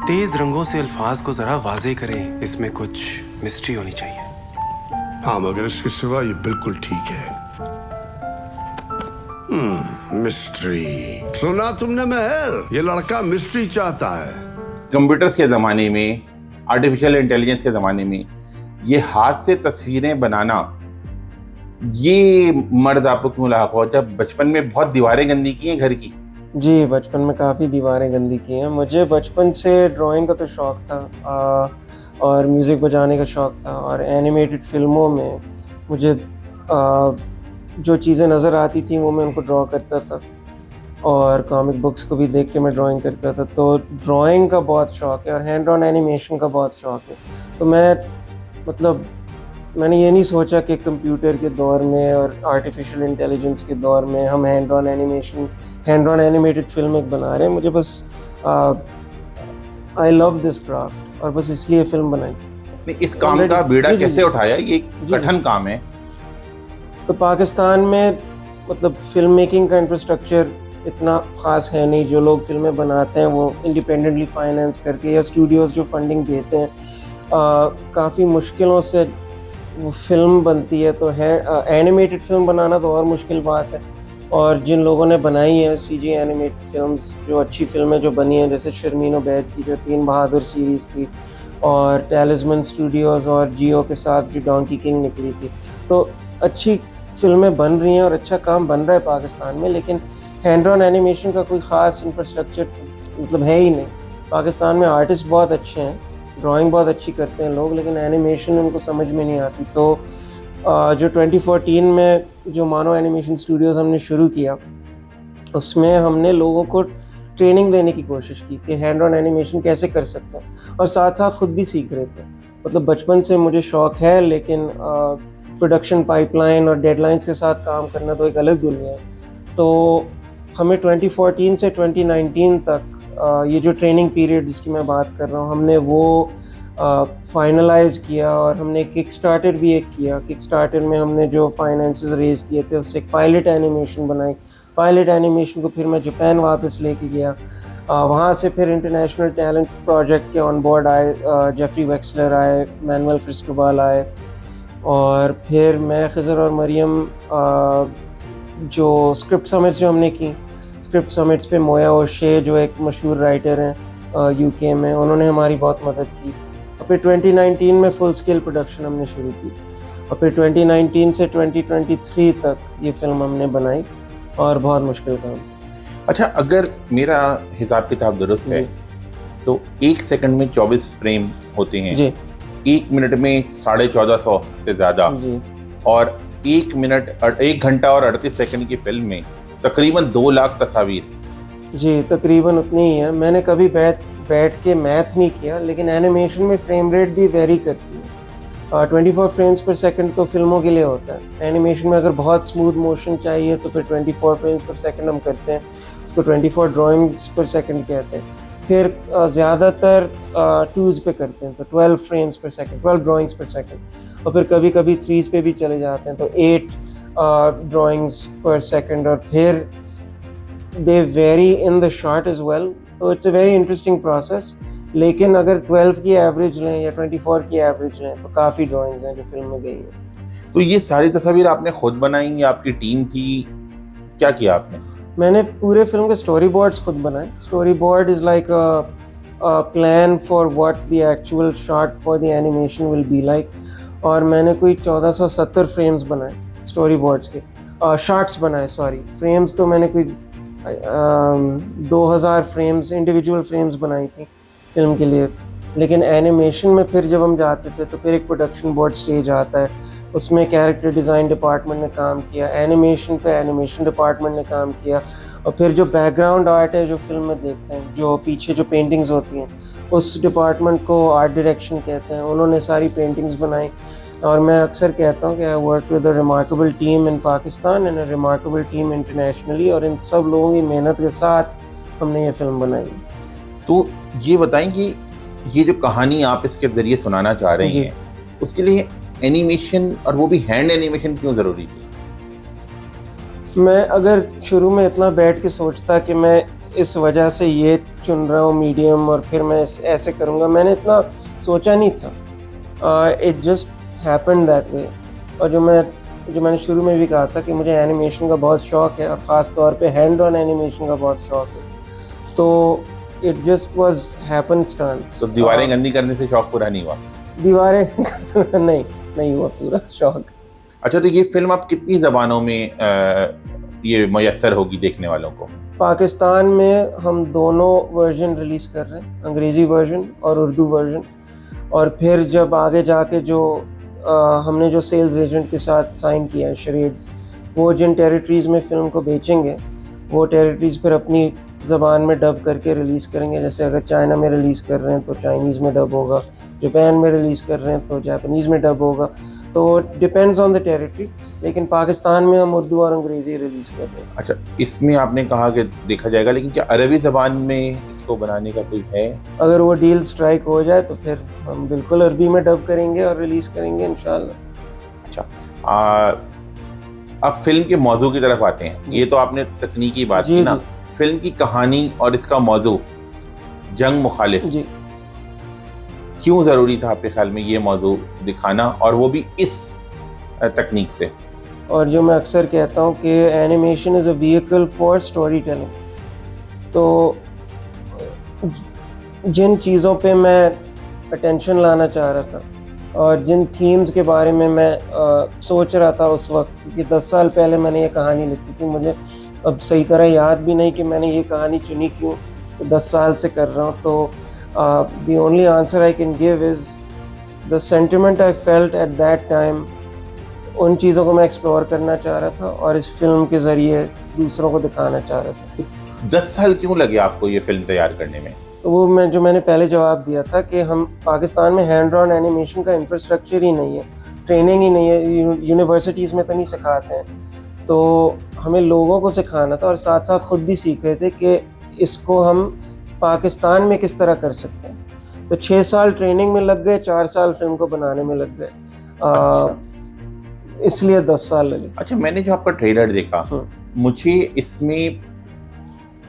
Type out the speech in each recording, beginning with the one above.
तेज रंगों से अल्फाज को जरा वाजे करें, इसमें कुछ मिस्ट्री होनी चाहिए। हाँ, मगर इसके सिवा ये बिल्कुल ठीक है। मिस्ट्री। सुना तुमने महर, ये लड़का मिस्ट्री चाहता है। कंप्यूटर्स के ज़माने में, आर्टिफिशियल इंटेलिजेंस के ज़माने में ये हाथ से तस्वीरें बनाना, ये मर्द आपको क्यों लायक हो? जब बचपन में बहुत दीवारें गंदी की हैं घर की। जी, बचपन में काफ़ी दीवारें गंदी की हैं। मुझे बचपन से ड्राइंग का तो शौक़ था और म्यूज़िक बजाने का शौक़ था, और एनिमेटेड फ़िल्मों में मुझे जो चीज़ें नज़र आती थी वो मैं उनको ड्रॉ करता था, और कॉमिक बुक्स को भी देख के मैं ड्राइंग करता था। तो ड्राइंग का बहुत शौक़ है और हैंड ऑन एनिमेशन का बहुत शौक़ है। तो मैंने ये नहीं सोचा कि कंप्यूटर के दौर में और आर्टिफिशियल इंटेलिजेंस के दौर में हम हैंड ऑन एनिमेटेड फ़िल्म एक बना रहे हैं। मुझे बस आई लव दिस क्राफ्ट और बस इसलिए फ़िल्म बनाई। इस काम का बीड़ा कैसे उठाया? ये कठिन काम है। तो पाकिस्तान में फ़िल्म मेकिंग का इंफ्रास्ट्रक्चर इतना ख़ास है नहीं। जो लोग फ़िल्में बनाते हैं वो इंडिपेंडेंटली फाइनेंस करके, या स्टूडियोज़ जो फंडिंग देते हैं, काफ़ी मुश्किलों से वो फ़िल्म बनती है। तो है एनिमेटेड फ़िल्म बनाना तो और मुश्किल बात है। और जिन लोगों ने बनाई है सीजी एनिमेटेड फ़िल्म्स, जो अच्छी फ़िल्में जो बनी हैं, जैसे शर्मीन उबैद की जो 3 बहादुर सीरीज़ थी, और टैलिस्मन स्टूडियोज़ और जियो के साथ जो डोंकी किंग निकली थी, तो अच्छी फ़िल्में बन रही हैं और अच्छा काम बन रहा है पाकिस्तान में। लेकिन हैंड ऑन एनिमेशन का कोई ख़ास इंफ्रास्ट्रक्चर है ही नहीं। पाकिस्तान में आर्टिस्ट बहुत अच्छे हैं, ड्राइंग बहुत अच्छी करते हैं लोग, लेकिन एनिमेशन उनको समझ में नहीं आती। तो जो 2014 में जो मानो एनिमेशन स्टूडियोज़ हमने शुरू किया, उसमें हमने लोगों को ट्रेनिंग देने की कोशिश की कि हैंड ऑन एनिमेशन कैसे कर सकते हैं, और साथ साथ ख़ुद भी सीख रहे थे। बचपन से मुझे शौक़ है, लेकिन प्रोडक्शन पाइपलाइन और डेडलाइंस के साथ काम करना तो एक अलग दुनिया है। तो हमें 2014 से 2019 तक ये जो ट्रेनिंग पीरियड जिसकी मैं बात कर रहा हूँ, हमने वो फाइनलाइज़ किया, और हमने किकस्टार्टर भी एक किया। किकस्टार्टर में हमने जो फाइनेंसेस रेज़ किए थे उससे एक पायलट एनिमेशन बनाई। पायलट एनिमेशन को फिर मैं जापान वापस लेके गया। वहाँ से फिर इंटरनेशनल टैलेंट प्रोजेक्ट के ऑन बोर्ड आए, जेफरी वेक्सलर आए, मैनुअल क्रिस्टोबल आए, और फिर मैं, खिज़र और मरियम, जो स्क्रिप्ट समिट्स जो हमने की, स्क्रिप्ट समिट्स पे मोया ओशे जो एक मशहूर राइटर हैं यूके में, उन्होंने हमारी बहुत मदद की। और फिर 2019 में फुल स्केल प्रोडक्शन हमने शुरू की, और फिर 2019 से 2023 तक ये फ़िल्म हमने बनाई, और बहुत मुश्किल काम। अच्छा, अगर मेरा हिसाब किताब दुरुस्त है तो 1 सेकंड में 24 फ्रेम होते हैं जी। 1 मिनट में 1450 से ज़्यादा जी। और 1 घंटा और 38 सेकंड की फिल्म में तकरीबन 2 लाख तस्वीर। जी, तकरीबन उतनी ही है। मैंने कभी बैठ के मैथ नहीं किया, लेकिन एनिमेशन में फ्रेम रेट भी वेरी करती है। 24 फ्रेम्स पर सेकंड तो फिल्मों के लिए होता है। एनिमेशन में अगर बहुत स्मूथ मोशन चाहिए तो फिर 24 फ्रेम्स पर सेकंड हम करते हैं, उसको 24 ड्राइंग्स पर सेकंड कहते हैं। फिर ज़्यादातर 2s पे करते हैं, तो 12 फ्रेम्स पर सेकंड, 12 ड्राइंग्स पर सेकंड, और फिर कभी कभी 3s पे भी चले जाते हैं, तो 8 ड्राइंग्स पर सेकंड, और फिर they vary in the shot as well. तो it's a very interesting process. लेकिन अगर 12 की एवरेज लें या 24 की एवरेज लें तो काफ़ी ड्राइंग्स हैं जो फिल्म में गई है। तो ये सारी तस्वीर आपने खुद बनाई या आपकी टीम थी? क्या किया आपने? मैंने पूरे फिल्म के स्टोरी बोर्ड्स खुद बनाए। Story board is like a plan for what the actual shot for the animation will be like. और मैंने कोई 1470 फ्रेम्स बनाए स्टोरी बोर्ड्स के, शॉट्स बनाए, सॉरी, फ्रेम्स तो मैंने कोई 2000 फ्रेम्स, इंडिविजुअल फ्रेम्स बनाई थी फिल्म के लिए। लेकिन एनिमेशन में फिर जब हम जाते थे तो फिर एक प्रोडक्शन बोर्ड स्टेज आता है, उसमें कैरेक्टर डिज़ाइन डिपार्टमेंट ने काम किया, एनिमेशन पे एनिमेशन डिपार्टमेंट ने काम किया, और फिर जो बैकग्राउंड आर्ट है जो फिल्म में देखते हैं, जो पीछे जो पेंटिंग्स होती हैं, उस डिपार्टमेंट को आर्ट डायरेक्शन कहते हैं। उन्होंने सारी पेंटिंग्स बनाई। और मैं अक्सर कहता हूँ कि I work with a remarkable team in Pakistan and a remarkable team internationally, और इन सब लोगों की मेहनत के साथ हमने ये फिल्म बनाई। तो ये बताएं कि ये जो कहानी आप इसके ज़रिए सुनाना चाह रहे हैं, उसके लिए एनिमेशन, और वो भी हैंड एनिमेशन, क्यों ज़रूरी थी? मैं अगर शुरू में इतना बैठ के सोचता कि मैं इस वजह से ये चुन रहा हूँ मीडियम और फिर मैं ऐसे करूँगा, मैंने इतना सोचा नहीं था। It just happened that way. और जो मैंने शुरू में भी कहा था कि मुझे एनिमेशन का बहुत शौक़ है और ख़ास तौर पे हैंड ऑन एनिमेशन का बहुत शौक़ है, तो इट जस्ट वाज हैपेंस्टांस। तो दीवारें गंदी करने से शौक पूरा नहीं हुआ? दीवारें नहीं हुआ पूरा शौक़। अच्छा, तो ये फिल्म आप कितनी ज़बानों में ये मयस्सर होगी देखने वालों को? पाकिस्तान में हम दोनों वर्जन रिलीज़ कर रहे हैं, अंग्रेज़ी वर्जन और उर्दू वर्जन। और फिर जब आगे जाके जो हमने जो सेल्स एजेंट के साथ साइन किया है शरीड्स, वो जिन टेरिटरीज़ में फ़िल्म को बेचेंगे वो टेरिटरीज़ फिर अपनी ज़बान में डब करके रिलीज़ करेंगे। जैसे अगर चाइना में रिलीज़ कर रहे हैं तो चाइनीज़ में डब होगा, जापान में रिलीज़ कर रहे हैं तो जापानीज़ में डब होगा। तो डिपेंड्स ऑन द टेरिटरी, लेकिन पाकिस्तान में हम उर्दू और अंग्रेज़ी रिलीज़ कर रहे हैं। अच्छा, इसमें आपने कहा कि देखा जाएगा, लेकिन क्या अरबी ज़बान में इसको बनाने का कोई है? अगर वो डील स्ट्राइक हो जाए तो फिर हम बिल्कुल अरबी में डब करेंगे और रिलीज़ करेंगे इंशाल्लाह। अच्छा, अब फिल्म के मौजू की तरफ आते हैं। ये तो आपने तकनीकी बात की ना, फिल्म की कहानी और इसका मौजू जंग मुखालिफ, जी, क्यों ज़रूरी था आपके ख्याल में ये मौजू दिखाना, और वो भी इस तकनीक से? और जो मैं अक्सर कहता हूँ कि animation is a vehicle for story telling. तो जिन चीज़ों पे मैं अटेंशन लाना चाह रहा था और जिन थीम्स के बारे में मैं सोच रहा था उस वक्त, क्योंकि 10 साल पहले मैंने ये कहानी लिखी थी, मुझे अब सही तरह याद भी नहीं कि मैंने ये कहानी चुनी क्यों, तो 10 साल से कर रहा हूँ। तो the only answer I can give is the sentiment I felt at that time। उन चीज़ों को मैं एक्सप्लोर करना चाह रहा था और इस फिल्म के ज़रिए दूसरों को दिखाना चाह रहा था। तो 10 साल क्यों लगे आपको ये फिल्म तैयार करने में? तो वो मैंने पहले जवाब दिया था कि हम पाकिस्तान में हैंड ऑन एनिमेशन का इंफ्रास्ट्रक्चर ही नहीं है, ट्रेनिंग ही नहीं है, यूनिवर्सिटीज़ में तो नहीं सिखाते हैं। तो हमें लोगों को सिखाना था और साथ साथ ख़ुद भी सीख रहे थे कि इसको हम पाकिस्तान में किस तरह कर सकते हैं। तो 6 साल ट्रेनिंग में लग गए, 4 साल फिल्म को बनाने में लग गए। इसलिए 10 साल लगे। अच्छा, मैंने जो आपका ट्रेलर देखा, मुझे इसमें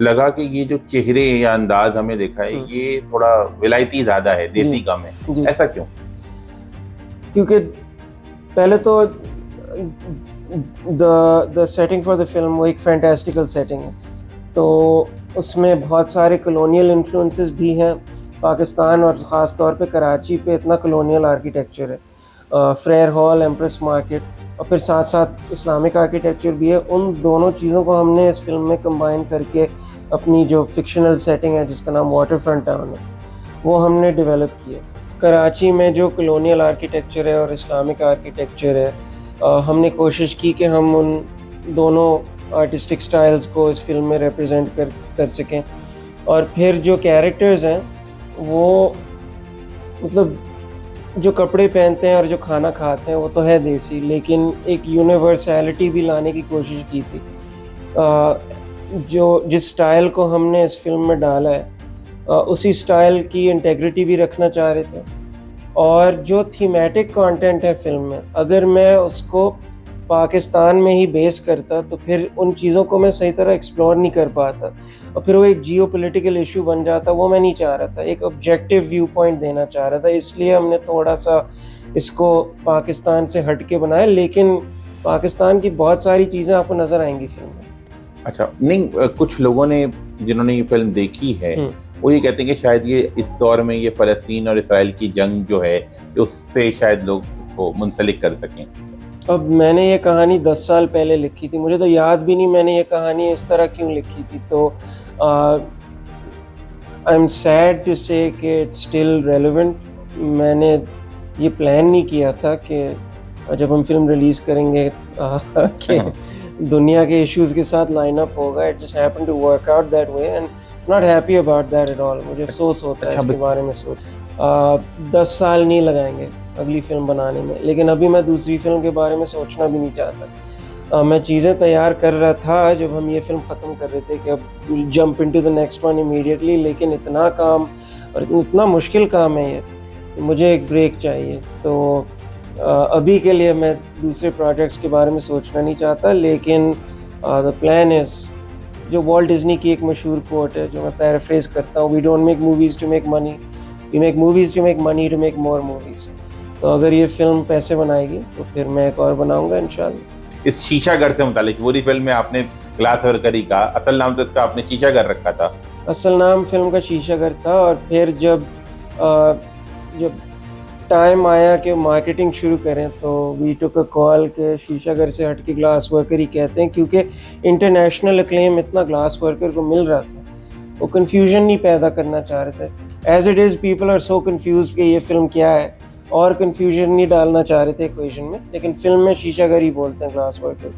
लगा कि ये जो चेहरे या अंदाज हमें दिखा है ये थोड़ा विलायती ज़्यादा है, देसी कम है। ऐसा क्यों? क्योंकि पहले तो the setting for the film वो एक फैंटास्टिकल सेटिंग है, तो उसमें बहुत सारे कॉलोनियल इन्फ्लुएंसेस भी हैं पाकिस्तान और ख़ास तौर पे कराची पे इतना कॉलोनियल आर्किटेक्चर है, फ्रेयर हॉल, एम्प्रेस मार्केट, और फिर साथ साथ इस्लामिक आर्किटेक्चर भी है। उन दोनों चीज़ों को हमने इस फिल्म में कंबाइन करके अपनी जो फिक्शनल सेटिंग है जिसका नाम वाटर फ्रंट टाउन है वो हमने डेवलप किया। कराची में जो कॉलोनियल आर्किटेक्चर है और इस्लामिक आर्किटेक्चर है, हमने कोशिश की कि हम उन दोनों आर्टिस्टिक स्टाइल्स को इस फिल्म में रिप्रेजेंट कर सकें। और फिर जो कैरेक्टर्स हैं वो मतलब जो कपड़े पहनते हैं और जो खाना खाते हैं वो तो है देसी, लेकिन एक यूनिवर्सैलिटी भी लाने की कोशिश की थी। जिस स्टाइल को हमने इस फिल्म में डाला है उसी स्टाइल की इंटेग्रिटी भी रखना चाह रहे थे। और जो थीमेटिक कंटेंट है फिल्म में, अगर मैं उसको पाकिस्तान में ही बेस करता तो फिर उन चीज़ों को मैं सही तरह एक्सप्लोर नहीं कर पाता और फिर वो एक जियो पॉलिटिकल इशू बन जाता। वो मैं नहीं चाह रहा था, एक ऑब्जेक्टिव व्यू पॉइंट देना चाह रहा था, इसलिए हमने थोड़ा सा इसको पाकिस्तान से हट के बनाया, लेकिन पाकिस्तान की बहुत सारी चीज़ें आपको नज़र आएंगी फिल्म में। अच्छा, नहीं, कुछ लोगों ने जिन्होंने ये फिल्म देखी है वो ये कहते हैं कि शायद ये इस दौर में ये फ़लस्तीन और इसराइल की जंग जो है उससे शायद लोग इसको मुंसलिक कर सकें। अब मैंने ये कहानी 10 साल पहले लिखी थी, मुझे तो याद भी नहीं मैंने ये कहानी इस तरह क्यों लिखी थी। तो आई एम सैड टू से कि इट्स स्टिल रेलेवेंट। मैंने ये प्लान नहीं किया था कि जब हम फिल्म रिलीज़ करेंगे कि दुनिया के इश्यूज़ के साथ लाइन अप होगा। It just happened to work out that way and not happy about that at all. मुझे अफसोस होता है इसके बारे में सोच। 10 साल नहीं लगाएंगे अगली फ़िल्म बनाने में, लेकिन अभी मैं दूसरी फ़िल्म के बारे में सोचना भी नहीं चाहता। मैं चीज़ें तैयार कर रहा था जब हम ये फ़िल्म ख़त्म कर रहे थे कि अब jump into the next one immediately, लेकिन इतना काम और इतना मुश्किल काम है ये, मुझे एक ब्रेक चाहिए। तो अभी के लिए मैं दूसरे प्रोजेक्ट्स के बारे में सोचना नहीं चाहता, लेकिन द प्लान इज़ जो वॉल्ट डिज्नी की एक मशहूर कोट है जो मैं पैराफ्रेज करता हूँ, we don't make movies to make money, we make movies to make money to make more movies. तो अगर ये फिल्म पैसे बनाएगी तो फिर मैं एक और बनाऊंगा इंशाल्लाह। इस शीशा घर से मुतालिक पूरी फिल्म में आपने ग्लास वर्करी का, असल नाम तो इसका आपने शीशा घर रखा था। असल नाम फिल्म का शीशा घर था, और फिर जब टाइम आया कि मार्केटिंग शुरू करें तो वी टुक अ कॉल के शीशा घर से हट के ग्लास वर्कर ही कहते हैं, क्योंकि इंटरनेशनल अक्लेम इतना ग्लास वर्कर को मिल रहा था, वो कन्फ्यूजन नहीं पैदा करना चाह रहे थे। As it is people are so confuse कि ये फिल्म क्या है, और कन्फ्यूजन नहीं डालना चाह रहे थे इक्वेशन में, लेकिन फिल्म में शीशा घर ही बोलते हैं ग्लास वर्कर।